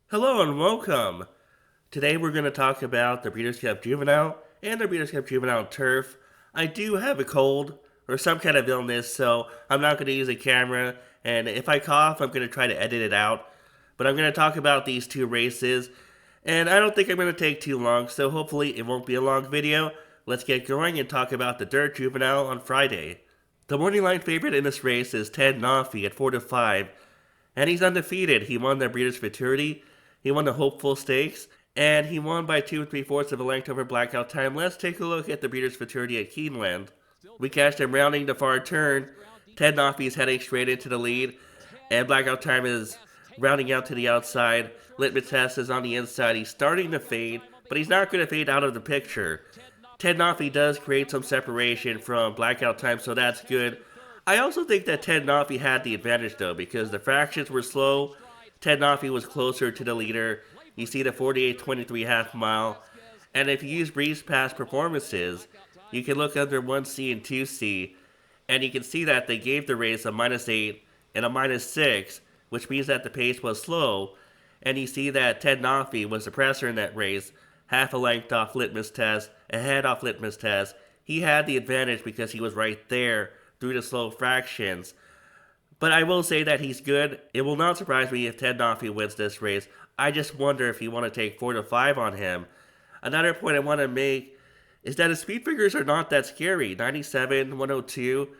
Hello and welcome. Today we're going to talk about the Breeders' Cup Juvenile and the Breeders' Cup Juvenile Turf. I do have a cold or some kind of illness, so I'm not going to use a camera, and if I cough, I'm going to try to edit it out. But I'm going to talk about these two races, and I don't think I'm going to take too long, so hopefully it won't be a long video. Let's get going and talk about the Dirt Juvenile on Friday. The morning line favorite in this race is Ted Nafi at 4 to 5, and he's undefeated. He won the Breeders' Futurity, he won the Hopeful Stakes, and he won by 2 3/4 of a length over Blackout Time. Let's take a look at the Breeders' Futurity at Keeneland. We catch him rounding the far turn. Ted Nafi is heading straight into the lead, and Blackout Time is rounding out to the outside. Litmus Test is on the inside. He's starting to fade, but he's not going to fade out of the picture. Ted Nafi does create some separation from Blackout Time, so that's good. I also think that Ted Nafi had the advantage though, because the fractions were slow. Ted Nafi was closer to the leader. You see the 48:23 half mile. And if you use Breeze Pass performances, you can look under 1C and 2C, and you can see that they gave the race a -8 and a -6, which means that the pace was slow. And you see that Ted Nafi was the presser in that race, half a length off Litmus Test, a head off Litmus Test. He had the advantage because he was right there through the slow fractions. But I will say that he's good. It will not surprise me if Ted Nafi wins this race. I just wonder if you want to take 4 to 5 on him. Another point I want to make is that his speed figures are not that scary. 97, 102.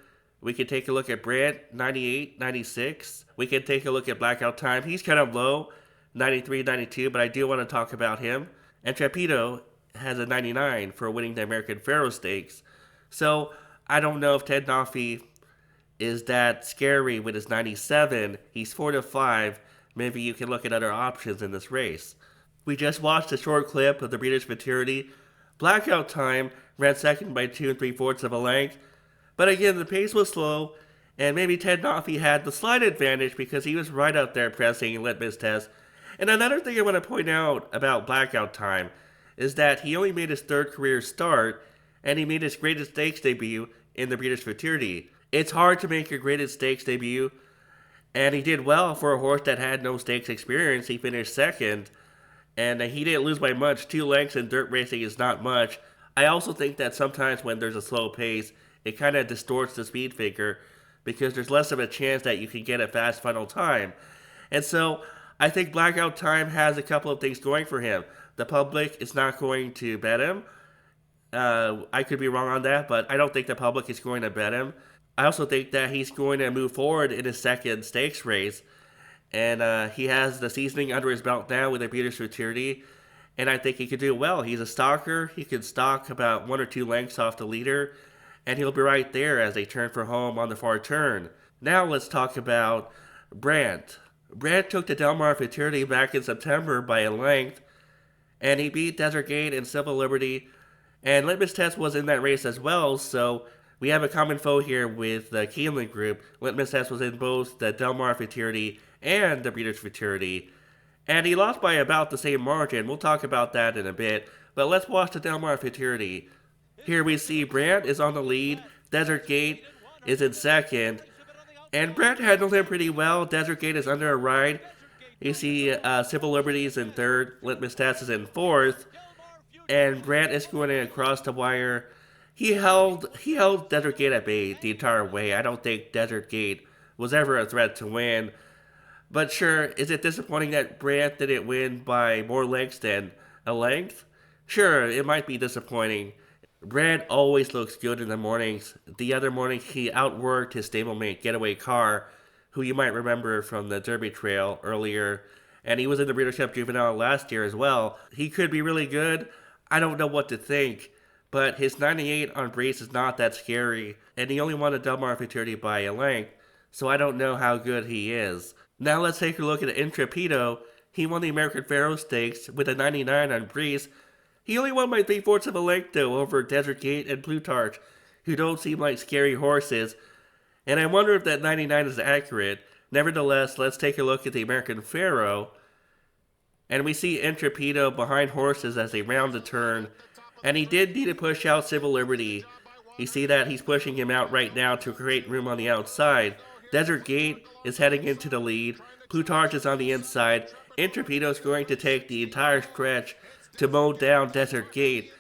We can take a look at Brandt, 98, 96. We can take a look at Blackout Time. He's kind of low, 93, 92, but I do want to talk about him. And Trapido has a 99 for winning the American Pharoah Stakes. So I don't know if Ted Nafi is that scary with his 97. He's 4 to 5. Maybe you can look at other options in this race. We just watched a short clip of the Breeders' Futurity. Blackout Time ran second by 2 3/4 of a length. But again, the pace was slow, and maybe Ted Nafi had the slight advantage because he was right out there pressing Litmus Test. And another thing I want to point out about Blackout Time is that he only made his third career start, and he made his greatest stakes debut in the Breeders' Futurity. It's hard to make your greatest stakes debut, and he did well for a horse that had no stakes experience. He finished second, and he didn't lose by much. 2 lengths in dirt racing is not much. I also think that sometimes when there's a slow pace, it kind of distorts the speed figure because there's less of a chance that you can get a fast final time. And so I think Blackout Time has a couple of things going for him. The public is not going to bet him. I could be wrong on that, but I don't think the public is going to bet him. I also think that he's going to move forward in his second stakes race, and he has the seasoning under his belt now with the Breeders' Futurity, and I think he could do well. He's a stalker. He can stalk about 1 or 2 lengths off the leader, and he'll be right there as they turn for home on the far turn. Now let's talk about Brandt. Brandt took the Del Mar Futurity back in September by a length, and he beat Desert Gate and Civil Liberty, and Litmus Test was in that race as well, so we have a common foe here with the Keeneland group. Litmus Test was in both the Del Mar Futurity and the Breeders' Futurity, and he lost by about the same margin. We'll talk about that in a bit, but let's watch the Del Mar Futurity. Here we see Brandt is on the lead, Desert Gate is in second, and Brandt handled him pretty well. Desert Gate is under a ride. You see Civil Liberty is in third, Litmus Test is in fourth, and Brandt is going across the wire. He held Desert Gate at bay the entire way. I don't think Desert Gate was ever a threat to win. But sure, is it disappointing that Brandt didn't win by more lengths than a length? Sure, it might be disappointing. Brandt always looks good in the mornings. The other morning, he outworked his stablemate Getaway Car, who you might remember from the Derby Trail earlier, and he was in the Breeders' Cup Juvenile last year as well. He could be really good. I don't know what to think, but his 98 on Breeze is not that scary, and he only won the Del Mar Futurity by a length, so I don't know how good he is. Now let's take a look at Intrepido. He won the American Pharoah Stakes with a 99 on Breeze. He only won by 3/4 of a length though over Desert Gate and Plutarch, who don't seem like scary horses, and I wonder if that 99 is accurate. Nevertheless, let's take a look at the American Pharoah, and we see Intrepido behind horses as they round the turn, and he did need to push out Civil Liberty. You see that he's pushing him out right now to create room on the outside. Desert Gate is heading into the lead. Plutarch is on the inside, Intrepido's going to take the entire stretch to mow down Desert Gate.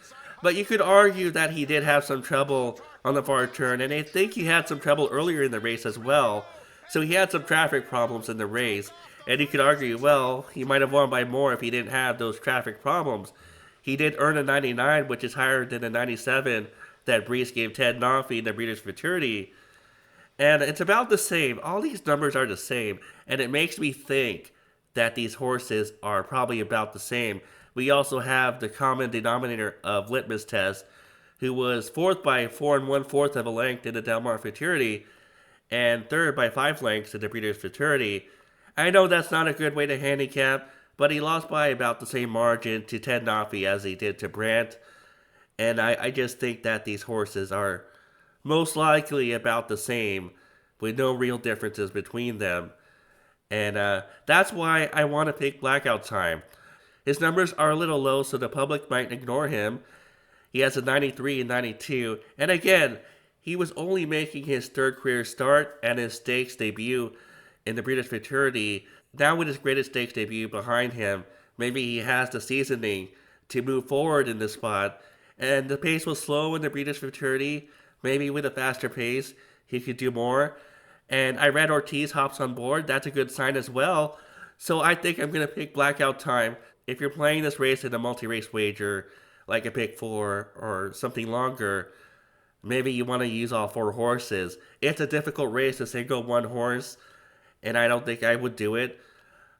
But you could argue that he did have some trouble on the far turn, and I think he had some trouble earlier in the race as well. So he had some traffic problems in the race. And you could argue, well, he might have won by more if he didn't have those traffic problems. He did earn a 99, which is higher than the 97 that Brees gave Ted Nafi in the Breeders' Futurity. And it's about the same. All these numbers are the same. And it makes me think that these horses are probably about the same. We also have the common denominator of Litmus Test, who was fourth by 4 1/4 of a length in the Del Mar Futurity, and third by 5 lengths in the Breeders' Futurity. I know that's not a good way to handicap, but he lost by about the same margin to Ted Nafi as he did to Brandt. And I just think that these horses are most likely about the same, with no real differences between them. And that's why I want to pick Blackout Time. His numbers are a little low, so the public might ignore him. He has a 93 and 92. And again, he was only making his third career start and his stakes debut in the Breeders' Futurity. Now with his greatest stakes debut behind him, maybe he has the seasoning to move forward in this spot. And the pace was slow in the Breeders' Futurity. Maybe with a faster pace, he could do more. And I read Ortiz hops on board. That's a good sign as well. So I think I'm going to pick Blackout Time. If you're playing this race in a multi-race wager, like a pick 4 or something longer, maybe you want to use all 4 horses. It's a difficult race to single one horse, and I don't think I would do it.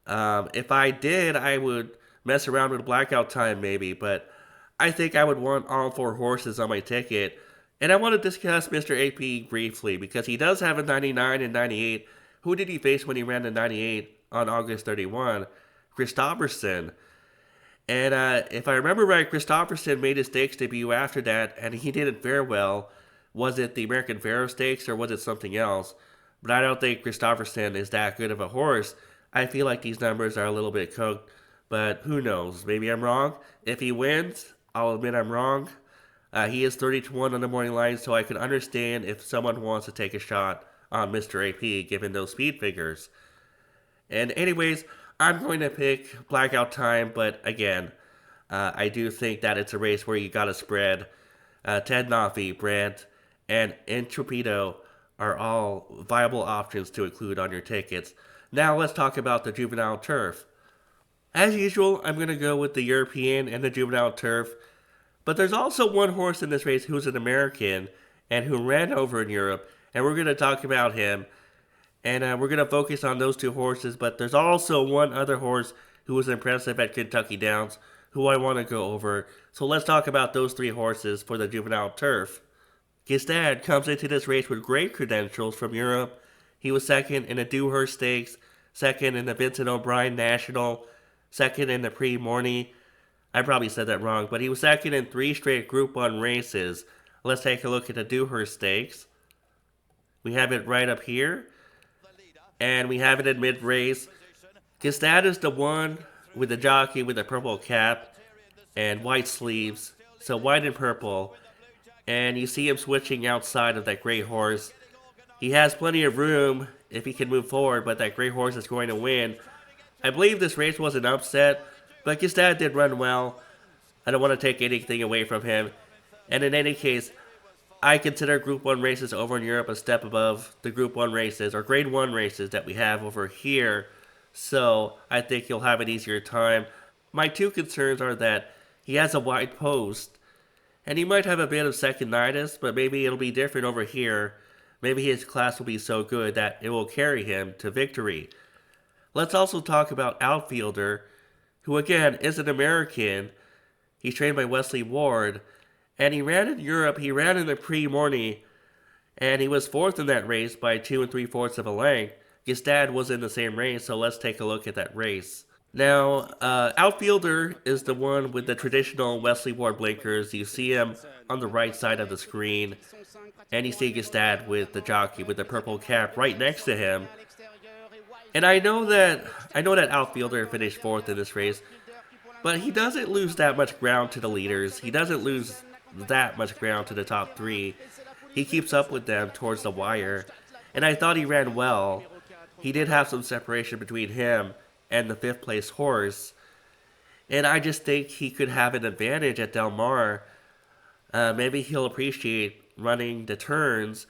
If I did, I would mess around with Blackout Time maybe, but I think I would want all 4 horses on my ticket. And I want to discuss Mr. AP briefly, because he does have a 99 and 98. Who did he face when he ran the 98 on August 31? Christopherson. And if I remember right, Christopherson made his stakes debut after that, and he didn't fare well. Was it the American Pharoah Stakes, or was it something else? But I don't think Christopherson is that good of a horse. I feel like these numbers are a little bit cooked, but who knows? Maybe I'm wrong. If he wins, I'll admit I'm wrong. He is 30-1 on the morning line, so I can understand if someone wants to take a shot on Mr. AP, given those speed figures. And anyways, I'm going to pick Blackout Time, but again, I do think that it's a race where you got to spread. Ted Nafi, Brandt, and Intrepido are all viable options to include on your tickets. Now let's talk about the Juvenile Turf. As usual, I'm going to go with the European and the Juvenile Turf, but there's also one horse in this race who's an American and who ran over in Europe, and we're going to talk about him. And we're going to focus on those 2 horses, but there's also one other horse who was impressive at Kentucky Downs who I want to go over. So let's talk about those 3 horses for the Juvenile Turf. Gistad comes into this race with great credentials from Europe. He was second in the Dewhurst Stakes, second in the Vincent O'Brien National, second in the Prix Morny. I probably said that wrong, but he was second in 3 straight Group 1 races. Let's take a look at the Dewhurst Stakes. We have it right up here. And we have it in mid-race. Gistad is the one with the jockey with the purple cap and white sleeves. So white and purple. And you see him switching outside of that gray horse. He has plenty of room if he can move forward, but that gray horse is going to win. I believe this race was an upset, but Gistad did run well. I don't want to take anything away from him. And in any case, I consider Group 1 races over in Europe a step above the Group 1 races, or Grade 1 races that we have over here. So I think you'll have an easier time. My 2 concerns are that he has a wide post, and he might have a bit of seconditis, but maybe it'll be different over here. Maybe his class will be so good that it will carry him to victory. Let's also talk about Outfielder, who again is an American. He's trained by Wesley Ward. And he ran in Europe, he ran in the Prix Morny, and he was 4th in that race by 2 3/4 of a length. Gistad was in the same race, so let's take a look at that race. Now, Outfielder is the one with the traditional Wesley Ward blinkers. You see him on the right side of the screen, and you see Gistad with the jockey with the purple cap right next to him. And I know that Outfielder finished 4th in this race, but he doesn't lose that much ground to the leaders. He doesn't lose that much ground to the top 3. He keeps up with them towards the wire, and I thought he ran well. He did have some separation between him and the 5th place horse. And I just think he could have an advantage at Del Mar. Maybe he'll appreciate running the turns.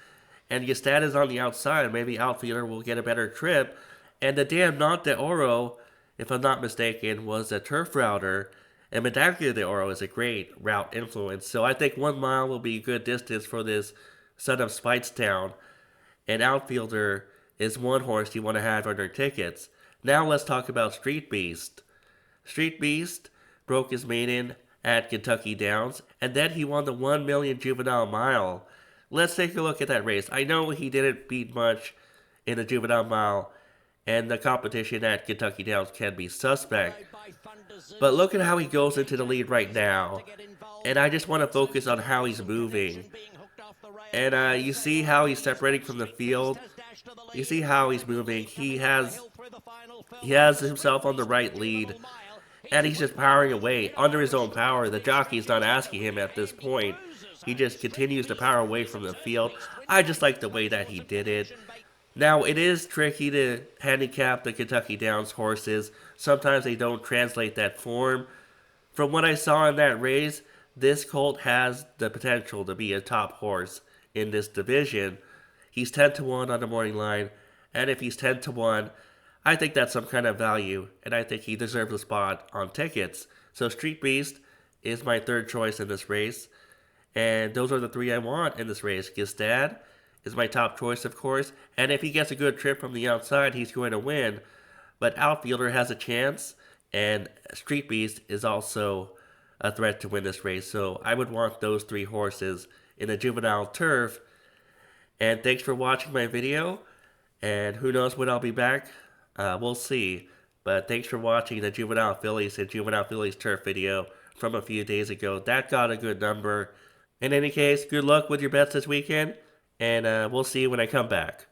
And Gestad is on the outside. Maybe outfielder will get a better trip. And the damn Not de Oro, if I'm not mistaken, was a turf router. And Medaglia de Oro is a great route influence. So I think 1 mile will be a good distance for this son of Spitestown. And outfielder is one horse you want to have on your tickets. Now let's talk about Street Beast. Street Beast broke his maiden at Kentucky Downs, and then he won the 1 million juvenile mile. Let's take a look at that race. I know he didn't beat much in the juvenile mile, and the competition at Kentucky Downs can be suspect. But look at how he goes into the lead right now. And I just want to focus on how he's moving. And you see how he's separating from the field. You see how he's moving. He has himself on the right lead. And he's just powering away under his own power. The jockey's not asking him at this point. He just continues to power away from the field. I just like the way that he did it. Now, it is tricky to handicap the Kentucky Downs horses. Sometimes they don't translate that form. From what I saw in that race, this colt has the potential to be a top horse in this division. He's 10 to 1 on the morning line. And if he's 10 to 1, I think that's some kind of value, and I think he deserves a spot on tickets. So Street Beast is my third choice in this race, and those are the 3 I want in this race. Gestad is my top choice, of course, and if he gets a good trip from the outside, he's going to win. But outfielder has a chance, and Street Beast is also a threat to win this race. So I would want those 3 horses in the juvenile turf. And thanks for watching my video, and who knows when I'll be back. We'll see. But thanks for watching the Juvenile Phillies and Juvenile Phillies Turf video from a few days ago. That got a good number. In any case, good luck with your bets this weekend, and we'll see you when I come back.